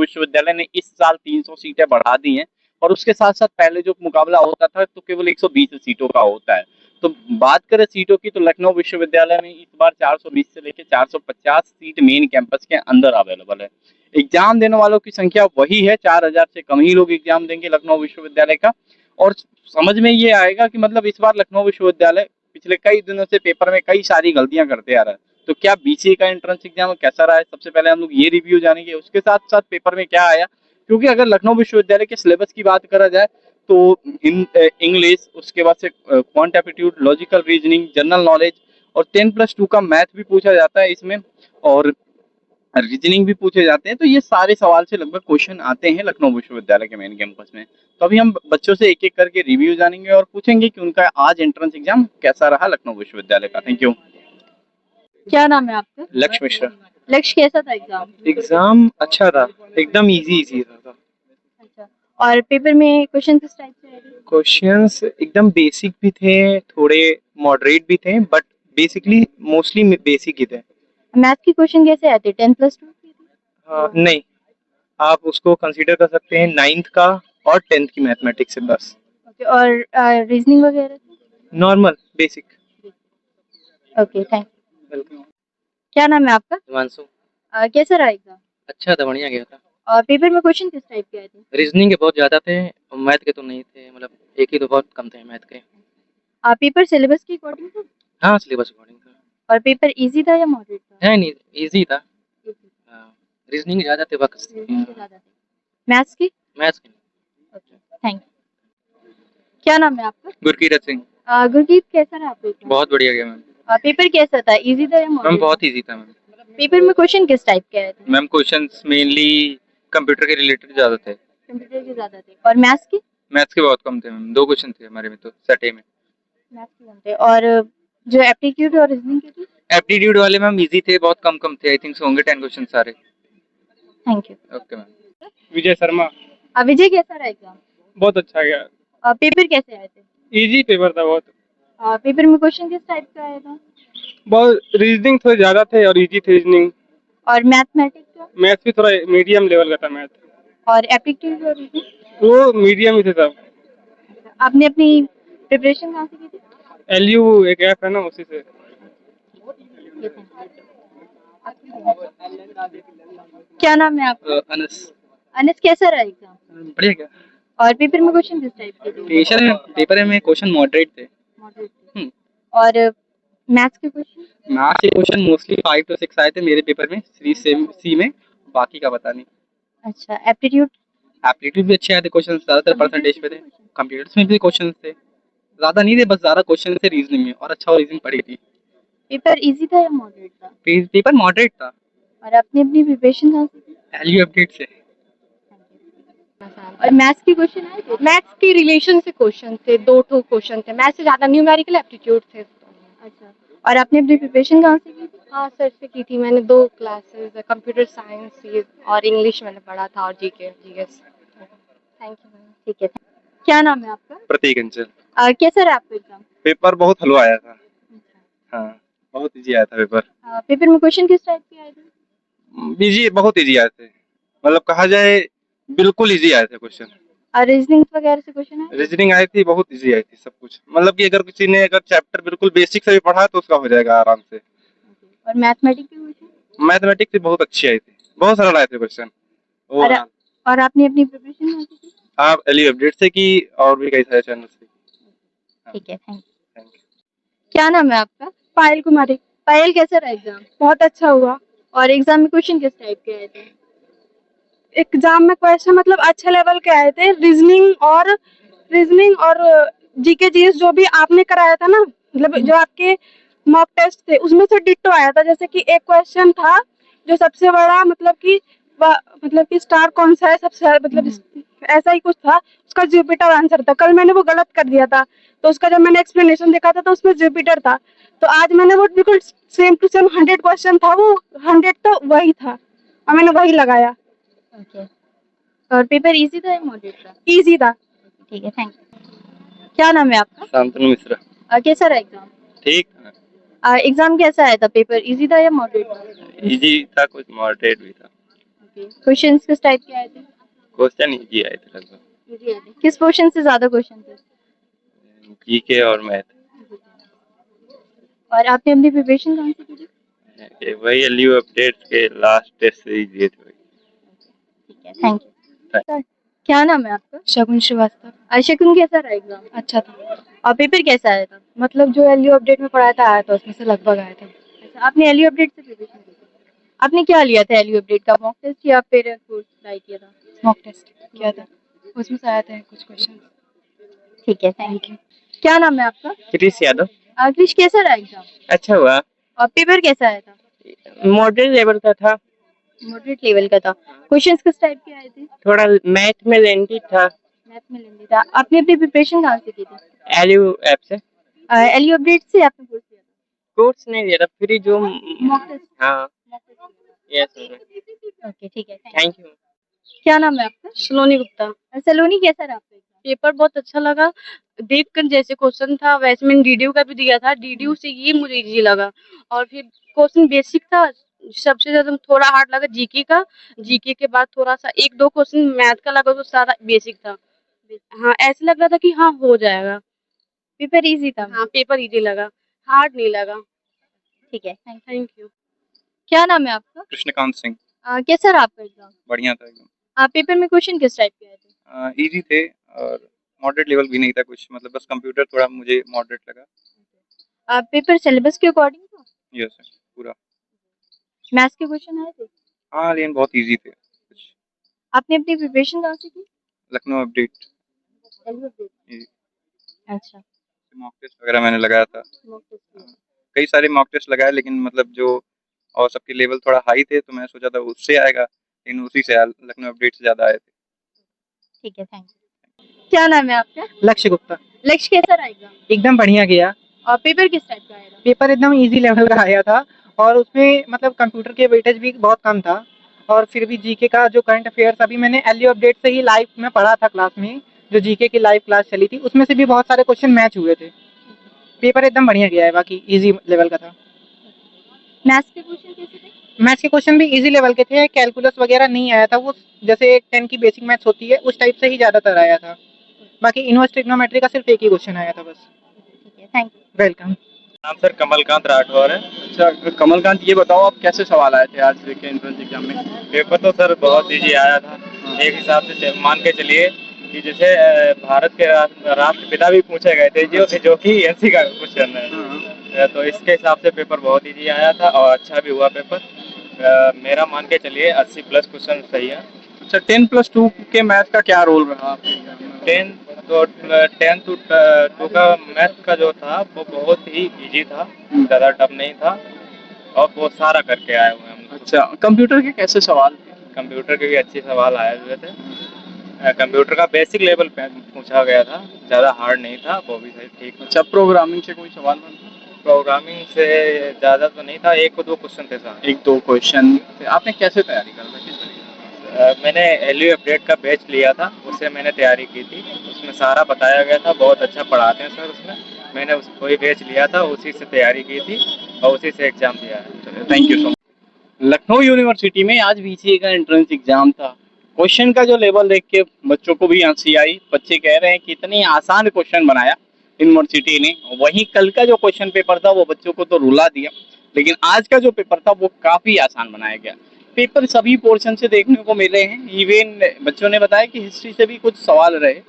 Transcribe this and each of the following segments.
विश्वविद्यालय ने इस साल 300 सीटें बढ़ा दी हैं और उसके साथ साथ पहले जो मुकाबला होता था तो केवल 120 सीटों का होता है। तो बात करें सीटों की तो लखनऊ विश्वविद्यालय में इस बार 420 से लेकर 450 सीट मेन कैंपस के अंदर अवेलेबल है। एग्जाम देने वालों की संख्या वही है, 4000 से कम ही लोग एग्जाम देंगे लखनऊ विश्वविद्यालय का। और समझ में ये आएगा कि मतलब इस बार लखनऊ विश्वविद्यालय पिछले कई दिनों से पेपर में कई सारी गलतियां करते आ रहा है। तो क्या बीसीए का एंट्रेंस एग्जाम कैसा रहा है, सबसे पहले हम लोग ये रिव्यू जानेंगे। उसके साथ साथ पेपर में क्या आया, क्योंकि अगर लखनऊ विश्वविद्यालय के सिलेबस की बात करा जाए तो इंग्लिश, उसके बाद से quant aptitude, logical reasoning, general knowledge और 10+2 का मैथ भी पूछा जाता है इसमें और रीजनिंग भी पूछे जाते हैं। तो ये सारे सवाल से लगभग क्वेश्चन आते हैं लखनऊ विश्वविद्यालय के मेन कैंपस में। तो अभी हम बच्चों से एक एक करके रिव्यू जानेंगे और पूछेंगे कि उनका आज एंट्रेंस एग्जाम कैसा रहा लखनऊ विश्वविद्यालय का। Thank you. क्या नाम है आपका? लक्ष्य मिश्रा। लक्ष्य, कैसा था एग्जाम? एग्जाम अच्छा था, एकदम इजी था। अच्छा, और पेपर में क्वेश्चन किस टाइप से आए थे? क्वेश्चंस एकदम बेसिक भी थे, थोड़े मॉडरेट भी थे, बट बेसिकली मोस्टली बेसिक ही थे। मैथ की क्वेश्चन कैसे आए थे? 10+2 की थी? नहीं, आप उसको कंसीडर कर सकते हैं 9th का और 10th की मैथमेटिक्स से बस। ओके, और रीजनिंग वगैरह? Normal basic. Okay, thank you. Welcome. क्या नाम है आपका? हिमांशु। कैसा रहा एग्जाम? अच्छा था, बढ़िया गया था। और पेपर में क्वेश्चन किस टाइप के आए थे? रीजनिंग के बहुत ज़्यादा थे और मैथ के तो नहीं थे, मतलब एक ही तो बहुत कम थे मैथ के। पेपर सिलेबस के अकॉर्डिंग था? हाँ, सिलेबस अकॉर्डिंग था। और पेपर इजी था या मॉडरेट था? है नहीं, इजी था। हाँ, रीजनिंग ज़्यादा थे बस। मैथ्स की? मैथ्स के ओके, थैंक यू। क्या नाम है आपका? गुरकीरत सिंह। गुरकीत, कैसा रहा आपका एग्जाम? बहुत बढ़िया गया मैम। पेपर कैसा था? इजी था या मैम मॉडरेट? बहुत इजी था मैम। पेपर में क्वेश्चन किस टाइप के आए थे? मैम क्वेश्चंस मेनली कंप्यूटर के रिलेटेड ज्यादा थे। कंप्यूटर के ज्यादा थे। और मैथ्स की? मैथ्स के बहुत कम थे मैम, 2 क्वेश्चन थे हमारे में तो सटे में। मैथ्स के कम थे। और जो एप्टीट्यूड और रीजनिंग के थे? एप्टीट्यूड वाले मैम इजी थे, बहुत कम थे। आई थिंक सो होंगे 10 क्वेश्चन सारे। Thank you. Okay ma'am. Vijay Sharma. Vijay, कैसा रहा एग्जाम? बहुत अच्छा गया। पेपर कैसे आए थे? इजी पेपर था बहुत। पेपर में क्वेश्चन किस टाइप का आया था? बहुत रीजनिंग थोड़े ज्यादा थे और इजी थे रीजनिंग। और मैथमेटिक्स का? मैथ भी थोड़ा मीडियम लेवल का था मैथ। और एप्टीट्यूड और रीजनिंग? वो मीडियम ही थे सब। आपने अपनी प्रिपरेशन कहाँ से की थी? एलयू एक ऐप है ना, उसी से। क्या नाम है आपका? अनस। अनस, कैसा रहा एग्जाम? बढ़िया गया। और पेपर में क्वेश्चन किस टाइप के थे? पेपर में क्वेश्चन मॉडरेट थे। मॉडरेट। और मैथ्स के क्वेश्चन? मैथ्स के क्वेश्चन मोस्टली 5 to 6 आए थे मेरे पेपर में, सी में। बाकी का पता नहीं। अच्छा, एप्टीट्यूड? एप्टीट्यूड भी अच्छे आए थे क्वेश्चन, ज्यादातर परसेंटेज पे थे। कंप्यूटर्स में भी क्वेश्चन थे, ज्यादा नहीं थे, बस ज्यादा क्वेश्चन थे रीजनिंग में और अच्छा रीजनिंग पढ़ी थी। पेपर इजी था या मॉडरेट था? पेपर मॉडरेट था। और आपने अपनी प्रिपरेशन कहाँ से की? एलयू अपडेट से। और मैथ्स की क्वेश्चन आए थे? मैथ्स के रिलेशन से क्वेश्चन थे, 2 क्वेश्चन थे। मैथ्स से ज्यादा न्यूमेरिकल एप्टीट्यूड थे। अच्छा, और आपने अपनी प्रिपरेशन कहाँ से की थी? हाँ, सर से की थी मैंने 2 क्लासेस, कंप्यूटर साइंस और इंग्लिश मैंने पढ़ा था और GK GS. Thank you ma'am. ठीक है। क्या नाम है आपका? प्रतीक अंचल। कैसा रहा आपका एग्जाम? पेपर बहुत हलवा आया था। हाँ, बहुत इजी आया था पेपर। पेपर में क्वेश्चन किस टाइप के आए थे? इजी, बहुत इजी आए थे, मतलब कहा जाए बिल्कुल इजी आए थे क्वेश्चन। रीजनिंग वगैरह से क्वेश्चन आए? रीजनिंग आई थी, बहुत इजी आई थी सब कुछ। मतलब कि अगर किसी ने अगर चैप्टर बिल्कुल बेसिक से भी पढ़ा तो उसका हो जाएगा आराम से। और मैथमेटिक्स के क्वेश्चन? मैथमेटिक्स भी बहुत अच्छी आई थी, बहुत सरल आए थे क्वेश्चन। और आपने अपनी प्रिपरेशन कहाँ से की? आप एलयू अपडेट से की और भी कई सारे चैनल से। ठीक है, थैंक थैंक यू। क्या नाम है आपका? पायल कुमारी। पायल, कैसा रहा एग्जाम? बहुत अच्छा हुआ। और एग्जाम में क्वेश्चन किस टाइप के आए थे? एग्जाम में क्वेश्चन मतलब अच्छे लेवल के आए थे। रीजनिंग और जीके जीएस जो भी आपने कराया था ना, मतलब जो आपके मॉक टेस्ट थे उसमें से डिट्टो आया था। जैसे कि एक क्वेश्चन था जो सबसे बड़ा मतलब कि स्टार कौन सा है सबसे, मतलब ऐसा ही कुछ था। उसका जुपिटर आंसर था। कल मैंने वो गलत कर दिया था, तो उसका जब मैंने एक्सप्लेनेशन देखा था तो उसमें जुपिटर था। तो आज मैंने वो बिल्कुल सेम टू सेम 100 क्वेश्चन था, वो 100 तो वही था और मैंने वही लगाया। ओके। और पेपर इजी था या मॉडरेट था? इजी था। ठीक है, थैंक यू। क्या नाम है आपका? शांतनु मिश्रा। कैसा रहा एग्जाम? ठीक। एग्जाम कैसा आया था? पेपर इजी था या मॉडरेट था? इजी था, कुछ मॉडरेट भी था। ओके, क्वेश्चंस किस टाइप के आए थे? क्वेश्चन इजी आए थे लगभग, इजी आए थे। किस पोर्शन से ज्यादा क्वेश्चन थे? जीके और मैथ। और आपने अपनी प्रिपरेशन कहाँ से की थी? वही एलयू अपडेट के लास्ट टेस्ट से ही दिए थे वही। ठीक है, थैंक यू। सर, क्या नाम है आपका? शगुन श्रीवास्तव। शकुन, कैसा रहा एग्जाम? अच्छा था, और पेपर कैसा आया था? मतलब जो एलयू अपडेट में पढ़ाया था आया था, उसमें से लगभग आया था। अच्छा, आपने एलयू अपडेट से प्रिपरेशन की थी? आपने क्या लिया था एलयू अपडेट का, मॉक टेस्ट या फिर कोर्स ट्राई किया था? मॉक टेस्ट किया था, उसमें से आया था कुछ क्वेश्चन। ठीक है, थैंक यू। क्या नाम है आपका? क्रिश यादव। क्रिश, कैसा रहा एग्जाम? अच्छा हुआ। और पेपर कैसा आया था? मॉडरेट लेवल का था, मॉडरेट लेवल का था। क्वेश्चंस किस टाइप के आए थे? थोड़ा मैथ में लेंथी था। मैथ में लेंदी था। आपने अपनी प्रिपरेशन कहाँ से की थी? एलयू ऐप से। एलयू अपडेट से आपने कोर्स किया था? कोर्स नहीं लिया था, फ्री जो। Mock test? हाँ, मॉक टेस्ट। यस। ओके, ठीक है, थैंक यू। क्या नाम है आपका? सलोनी गुप्ता। सलोनी, कैसा रहा आपका एग्जाम? पेपर बहुत अच्छा लगा, देखकर जैसे क्वेश्चन था वैसे मैंने डीडीयू का भी दिया था, डीडीयू से ये मुझे इजी लगा। और फिर क्वेश्चन बेसिक था, सबसे ज्यादा थोड़ा हार्ड लगा जीके का, जीके के बाद थोड़ा सा एक दो क्वेश्चन मैथ का लगा, तो सारा बेसिक था। हाँ, ऐसे लग रहा था कि हाँ हो जाएगा। पेपर इजी था? हाँ, पेपर इजी लगा, हार्ड नहीं लगा। ठीक है, थैंक यू। क्या नाम है आपका? कृष्णकांत सिंह। कैसा रहा आपका एग्जाम? बढ़िया था एकदम। आप पेपर में क्वेश्चन किस टाइप के आए थे? इजी थे और मॉडरेट लेवल भी नहीं था कुछ, मतलब बस कंप्यूटर थोड़ा मुझे मॉडरेट लगा। पेपर सिलेबस के अकॉर्डिंग था? यस पूरा। मैथ्स के क्वेश्चन आए थे? हाँ लेकिन बहुत इजी थे कुछ। आपने अपनी प्रिपरेशन कहाँ से की? लखनऊ अपडेट। LU update. जी। अच्छा, मॉक टेस्ट वगैरह मैंने लगाया था, मॉक टेस्ट किया। कई सारे मॉक टेस्ट लगाए, लेकिन मतलब जो और सबके लेवल थोड़ा हाई थे तो मैं सोचा था उससे आएगा, लेकिन उसी से लखनऊ अपडेट से ज़्यादा आए थे। ठीक है, थैंक यू। क्या नाम है आपका? लक्ष्य गुप्ता। लक्ष्य, कैसा रहा एग्जाम? एकदम बढ़िया गया। और पेपर किस टाइप का आया था? पेपर एकदम इजी लेवल का आया था और उसमें मतलब कंप्यूटर के वेटेज भी बहुत कम था। और फिर भी जीके का जो करंट अफेयर्स अभी मैंने एलयू अपडेट से ही लाइव में पढ़ा था क्लास में, जो जीके की लाइव क्लास चली थी उसमें से भी बहुत सारे क्वेश्चन मैच हुए थे। पेपर एकदम बढ़िया गया है, बाकी इजी लेवल का था। मैथ्स के क्वेश्चन कैसे थे? मैथ्स के क्वेश्चन भी इजी लेवल के थे, कैलकुलस वगैरह नहीं आया था, वो जैसे 10 की बेसिक मैथ्स होती है उस टाइप से ही ज़्यादातर आया था। बाकी इनवर्स ट्रिग्नोमेट्री का सिर्फ एक ही क्वेश्चन आया था बस। ठीक है, थैंक यू। वेलकम। नाम सर कमलकांत राठौर है। अच्छा कमलकांत, ये बताओ आप कैसे सवाल आए थे आज के एंट्रेंस एग्जाम में? पेपर तो सर बहुत इजी आया था, एक हिसाब से मान के चलिए कि जैसे भारत के राष्ट्रपिता भी पूछे गए थे जो कि एनसी का क्वेश्चन है। तो इसके हिसाब से पेपर बहुत इजी आया था और अच्छा भी हुआ पेपर। मेरा मान के चलिए 80+ क्वेश्चन सही है। अच्छा, 10+2 के मैथ का क्या रोल रहा आपके एग्जाम में? 10 to 2 का मैथ का जो था वो बहुत ही इजी था, ज़्यादा टफ नहीं था और वो सारा करके आए हुए हैं हम लोग। अच्छा, कंप्यूटर के कैसे सवाल थे? कंप्यूटर के भी अच्छे सवाल आए हुए थे। कंप्यूटर का बेसिक लेवल पे पूछा गया था, ज़्यादा हार्ड नहीं था, वो भी सही ठीक। अच्छा, प्रोग्रामिंग से कोई सवाल बनता? प्रोग्रामिंग से ज़्यादा तो नहीं था, 1-2 क्वेश्चन थे सर। एक दो क्वेश्चन थे। आपने कैसे तैयारी करा था, किस तरीके से? मैंने एलयू अपडेट का बैच लिया था, उससे मैंने तैयारी की थी, उसमें सारा बताया गया था, बहुत अच्छा पढ़ाते हैं सर उसमें। मैंने वही बैच लिया था, उसी से तैयारी की थी और उसी से एग्ज़ाम दिया है। Thank you so much. Lucknow university में आज बीसीए का एंट्रेंस एग्जाम था। क्वेश्चन का जो लेवल देख के बच्चों को भी हंसी आई। बच्चे कह रहे हैं कि इतनी आसान क्वेश्चन बनाया यूनिवर्सिटी ने। वहीं कल का जो क्वेश्चन पेपर था वो बच्चों को तो रुला दिया, लेकिन आज का जो पेपर था वो काफ़ी आसान बनाया गया। पेपर सभी पोर्शन से देखने को मिले हैं। इवन बच्चों ने बताया कि हिस्ट्री से भी कुछ सवाल रहे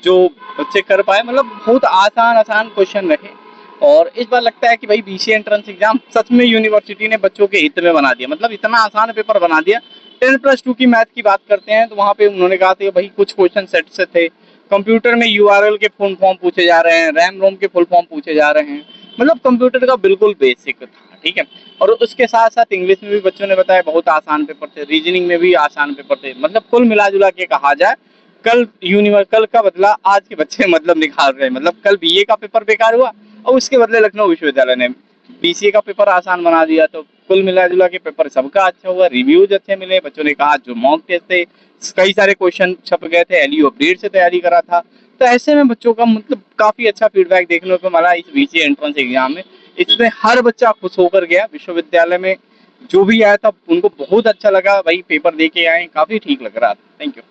जो बच्चे कर पाए, मतलब बहुत आसान आसान क्वेश्चन रहे। और इस बार लगता है कि भाई बीसीए एंट्रेंस एग्जाम सच में यूनिवर्सिटी ने बच्चों के हित में बना दिया, मतलब इतना आसान पेपर बना दिया। 10+2 की मैथ की बात करते हैं तो वहाँ पे उन्होंने कहा था भाई कुछ क्वेश्चन सेट से थे। कंप्यूटर में यूआरएल के फुल फॉर्म पूछे जा रहे हैं, रैम रोम के फुल फॉर्म पूछे जा रहे हैं, मतलब कंप्यूटर का बिल्कुल बेसिक था, ठीक है। और उसके साथ साथ इंग्लिश में भी बच्चों ने बताया बहुत आसान पेपर थे, रीजनिंग में भी आसान पेपर थे। मतलब कुल मिला जुला के कहा जाए कल का बदला आज के बच्चे मतलब निकाल रहे हैं। मतलब कल बीए का पेपर बेकार हुआ और उसके बदले लखनऊ विश्वविद्यालय ने बीसीए का पेपर आसान बना दिया। तो कुल मिला जुला के पेपर सबका अच्छा हुआ, रिव्यूज अच्छे मिले। बच्चों ने कहा जो मॉक टेस्ट थे कई सारे क्वेश्चन छप गए थे, एलयू अपडेट से तैयारी करा था। तो ऐसे में बच्चों का मतलब काफी अच्छा फीडबैक देखने को मिला इस बीसीए एंट्रेंस एग्जाम में। इसमें हर बच्चा खुश होकर गया। विश्वविद्यालय में जो भी आया था उनको बहुत अच्छा लगा भाई, पेपर दे के आए, काफी ठीक लग रहा था। Thank you.